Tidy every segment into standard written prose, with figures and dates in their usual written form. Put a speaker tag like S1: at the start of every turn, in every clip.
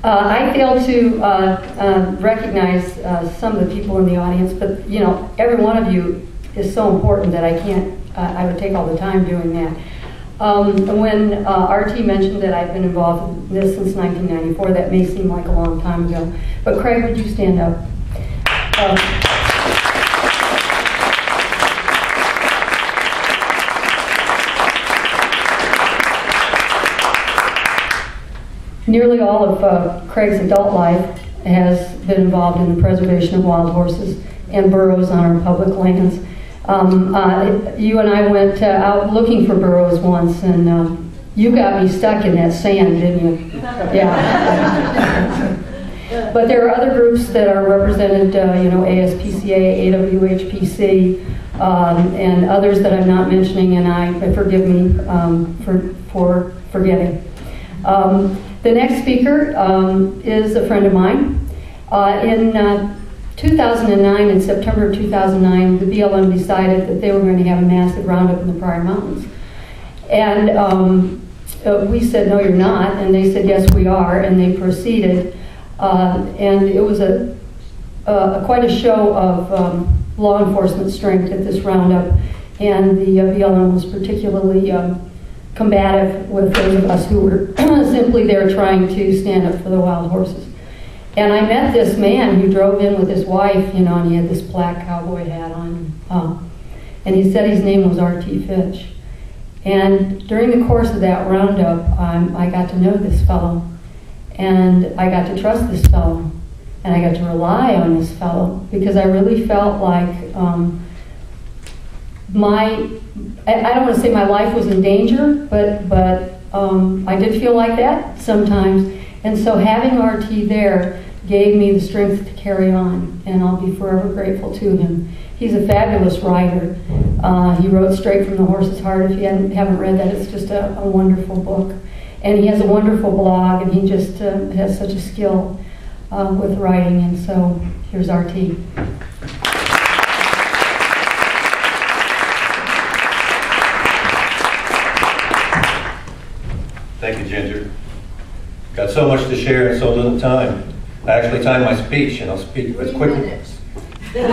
S1: I failed to recognize some of the people in the audience, but you know, every one of you is so important that I can't, I would take all the time doing that. When RT mentioned that I've been involved in this since 1994, that may seem like a long time ago, but Craig, would you stand up? Nearly all of Craig's adult life has been involved in the preservation of wild horses and burros on our public lands. You and I went out looking for burros once, and you got me stuck in that sand, didn't you? Yeah. But there are other groups that are represented, you know, ASPCA, AWHPC, and others that I'm not mentioning, and forgive me for forgetting. The next speaker is a friend of mine. In 2009, in September of 2009, the BLM decided that they were going to have a massive roundup in the Prairie Mountains. And we said, no, you're not. And they said, yes, we are. And they proceeded. And it was quite a show of law enforcement strength at this roundup. And the BLM was particularly combative with those of us who were simply there trying to stand up for the wild horses. And I met this man who drove in with his wife, you know, and he had this black cowboy hat on. And he said his name was RT Fitch. And during the course of that roundup, I got to know this fellow. And I got to trust this fellow. And I got to rely on this fellow because I really felt like I don't want to say my life was in danger, but I did feel like that sometimes. And so having RT there gave me the strength to carry on, and I'll be forever grateful to him. He's a fabulous writer. He wrote Straight from the Horse's Heart. If you haven't read that, it's just a wonderful book. And he has a wonderful blog, and he just has such a skill with writing. And so here's RT.
S2: Thank you, Ginger. Got so much to share in so little time. I actually timed my speech, and I'll speak as quickly. You're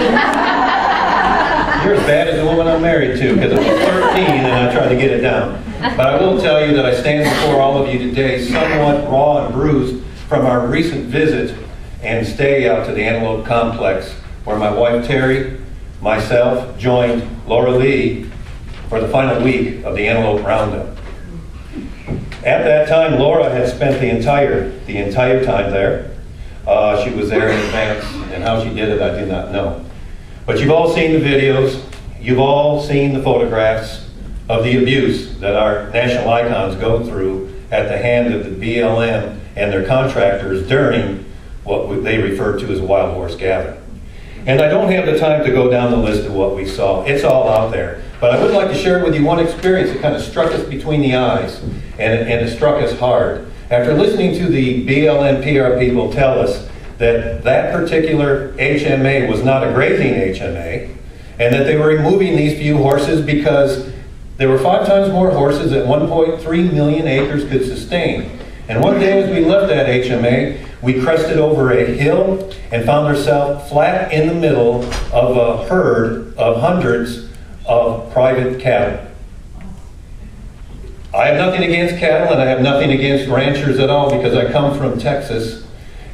S2: as bad as the woman I'm married to, because I was 13 and I tried to get it down. But I will tell you that I stand before all of you today somewhat raw and bruised from our recent visit and stay out to the Antelope Complex, where my wife Terry, myself, joined Laura Lee for the final week of the Antelope Roundup. At that time, Laura had spent the entire time there. She was there in advance, and how she did it, I do not know. But you've all seen the videos. You've all seen the photographs of the abuse that our national icons go through at the hand of the BLM and their contractors during what they refer to as a wild horse gathering. And I don't have the time to go down the list of what we saw. It's all out there. But I would like to share with you one experience that kind of struck us between the eyes, and it struck us hard. After listening to the BLM PR people tell us that that particular HMA was not a grazing HMA, and that they were removing these few horses because there were 5 times more horses that 1.3 million acres could sustain. And one day as we left that HMA, we crested over a hill and found ourselves flat in the middle of a herd of hundreds of private cattle. I have nothing against cattle, and I have nothing against ranchers at all, because I come from Texas,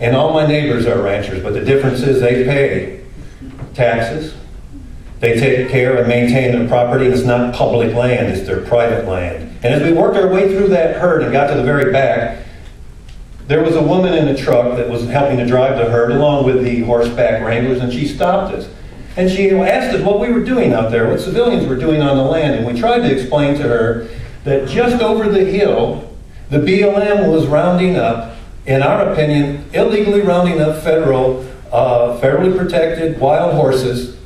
S2: and all my neighbors are ranchers, but the difference is they pay taxes, they take care and maintain their property, and it's not public land, it's their private land. And as we worked our way through that herd and got to the very back, there was a woman in a truck that was helping to drive the herd along with the horseback wranglers, and she stopped us. And she asked us what we were doing out there, what civilians were doing on the land, and we tried to explain to her that just over the hill, the BLM was rounding up, in our opinion, illegally rounding up federally protected wild horses.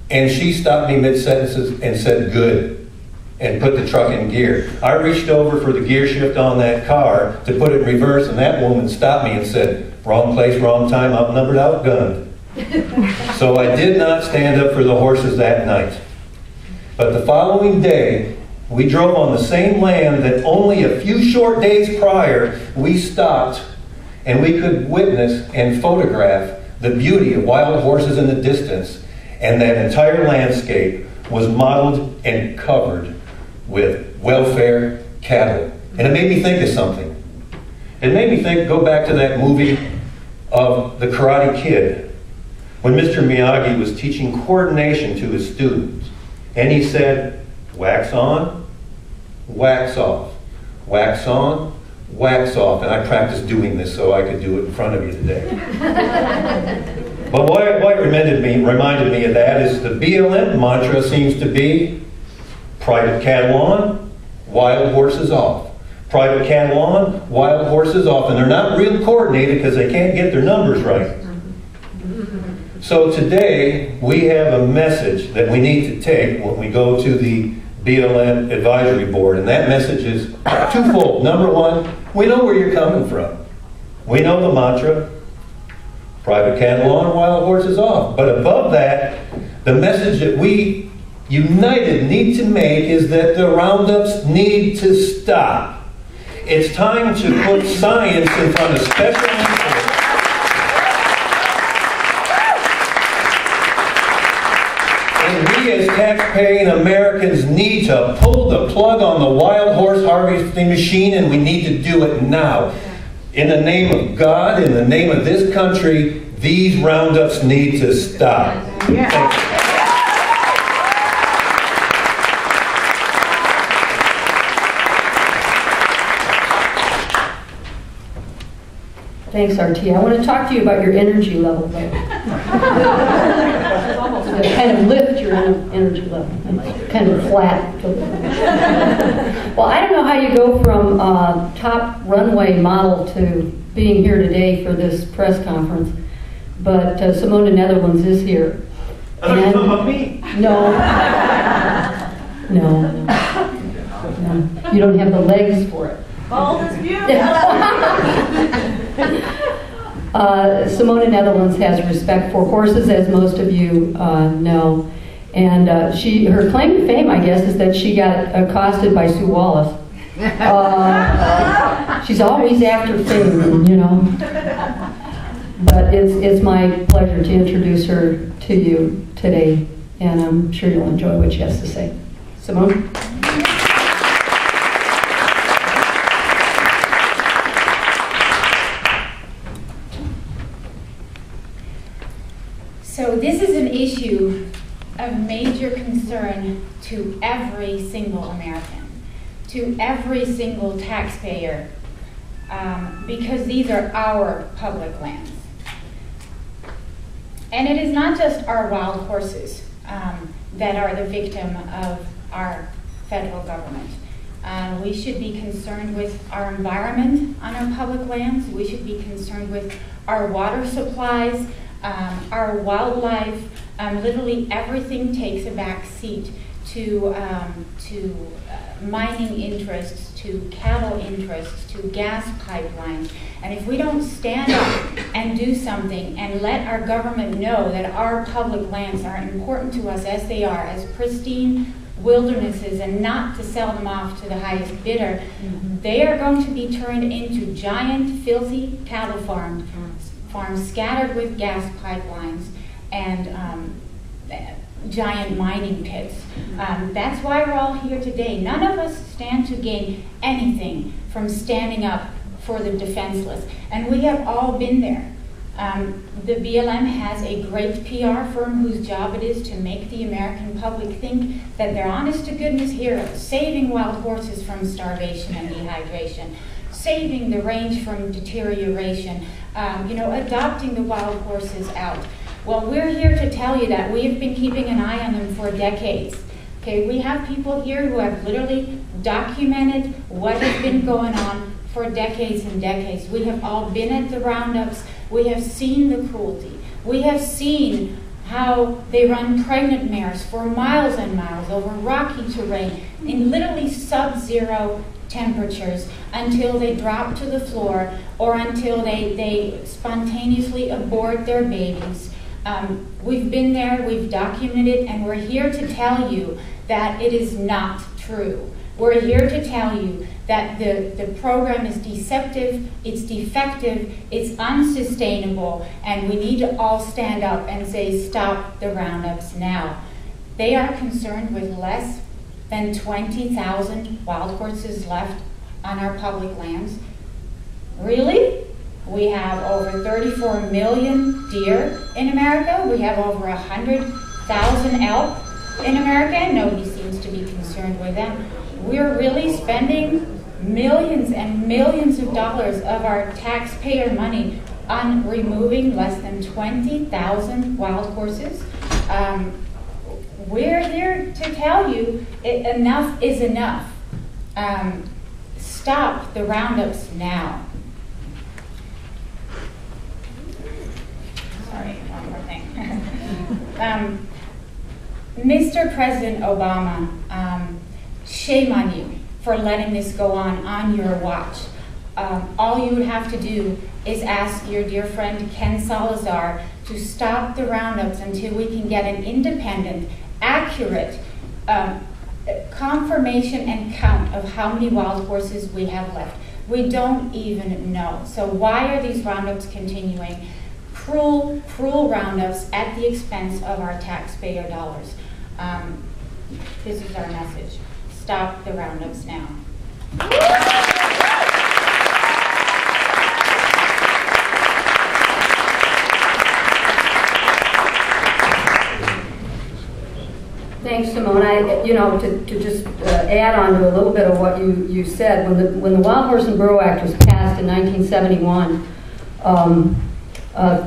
S2: And she stopped me mid-sentences and said, good, and put the truck in gear. I reached over for the gear shift on that car to put it in reverse, and that woman stopped me and said, wrong place, wrong time, outnumbered, outgunned. So I did not stand up for the horses that night. But the following day, we drove on the same land that only a few short days prior we stopped and we could witness and photograph the beauty of wild horses in the distance, and that entire landscape was modeled and covered with welfare cattle. And it made me think of something. It made me go back to that movie of The Karate Kid, when Mr. Miyagi was teaching coordination to his students. And he said, wax on, wax off, wax on, wax off. And I practiced doing this so I could do it in front of you today. But what reminded me of that is the BLM mantra seems to be private cattle on, wild horses off. Private cattle on, wild horses off. And they're not real coordinated because they can't get their numbers right. So today, we have a message that we need to take when we go to the BLM Advisory Board. And that message is twofold. Number one, we know where you're coming from. We know the mantra, private cattle on, wild horses off. But above that, the message that we united need to make is that the roundups need to stop. It's time to put science in front of special interests. And we as tax-paying Americans need to pull the plug on the wild horse harvesting machine, and we need to do it now. In the name of God, in the name of this country, these roundups need to stop.
S3: Yeah.
S1: Thanks, RT. I want to talk to you about your energy level, though. To kind of lift your energy level, and kind of flat. Well, I don't know how you go from top runway model to being here today for this press conference, but Simone Netherlands is here.
S2: I thought you were talking about me.
S1: No. You don't have the legs for it.
S3: Bold is beautiful.
S1: Simone Netherlands has respect for horses, as most of you know. And her claim to fame, I guess, is that she got accosted by Sue Wallace. She's always after fame, you know. But it's my pleasure to introduce her to you today, and I'm sure you'll enjoy what she has to say. Simone?
S4: So this is an issue of major concern to every single American, to every single taxpayer, because these are our public lands. And it is not just our wild horses that are the victim of our federal government. We should be concerned with our environment on our public lands. We should be concerned with our water supplies, our wildlife. Literally everything takes a back seat to mining interests, to cattle interests, to gas pipelines. And if we don't stand up and do something and let our government know that our public lands are important to us as they are, as pristine wildernesses, and not to sell them off to the highest bidder, they are going to be turned into giant, filthy cattle farms scattered with gas pipelines and giant mining pits. That's why we're all here today. None of us stand to gain anything from standing up for the defenseless. And we have all been there. The BLM has a great PR firm whose job it is to make the American public think that they're honest-to-goodness heroes, saving wild horses from starvation and dehydration, saving the range from deterioration, adopting the wild horses out. Well, we're here to tell you that we have been keeping an eye on them for decades. Okay, we have people here who have literally documented what has been going on for decades and decades. We have all been at the roundups. We have seen the cruelty. We have seen how they run pregnant mares for miles and miles over rocky terrain in literally sub-zero temperatures until they drop to the floor or until they spontaneously abort their babies. We've been there, we've documented it, and we're here to tell you that it is not true. We're here to tell you that the program is deceptive, it's defective, it's unsustainable, and we need to all stand up and say, stop the roundups now. They are concerned with less than 20,000 wild horses left on our public lands. Really? We have over 34 million deer in America. We have over 100,000 elk in America, and nobody seems to be concerned with them. We're really spending millions and millions of dollars of our taxpayer money on removing less than 20,000 wild horses. We're here to tell you enough is enough. Stop the roundups now. Sorry, one more thing. Mr. President Obama, shame on you for letting this go on your watch. All you would have to do is ask your dear friend Ken Salazar to stop the roundups until we can get an independent, accurate confirmation and count of how many wild horses we have left. We don't even know. So why are these roundups continuing? Cruel, cruel roundups at the expense of our taxpayer dollars. This is our message. Stop the roundups now.
S1: Thanks, Simone. To just add on to a little bit of what you said, when the Wild Horse and Burro Act was passed in 1971,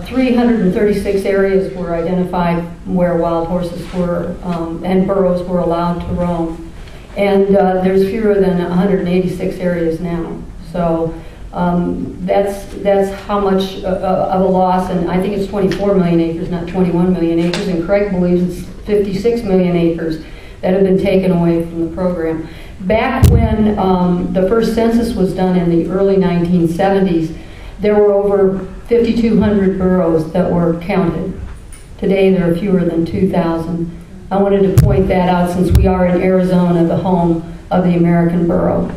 S1: 336 areas were identified where wild horses were and burros were allowed to roam. And there's fewer than 186 areas now. So that's how much of a loss, and I think it's 24 million acres, not 21 million acres, and Craig believes it's 56 million acres that have been taken away from the program. Back when the first census was done in the early 1970s, there were over 5,200 burros that were counted. Today there are fewer than 2,000. I wanted to point that out since we are in Arizona, the home of the American burro.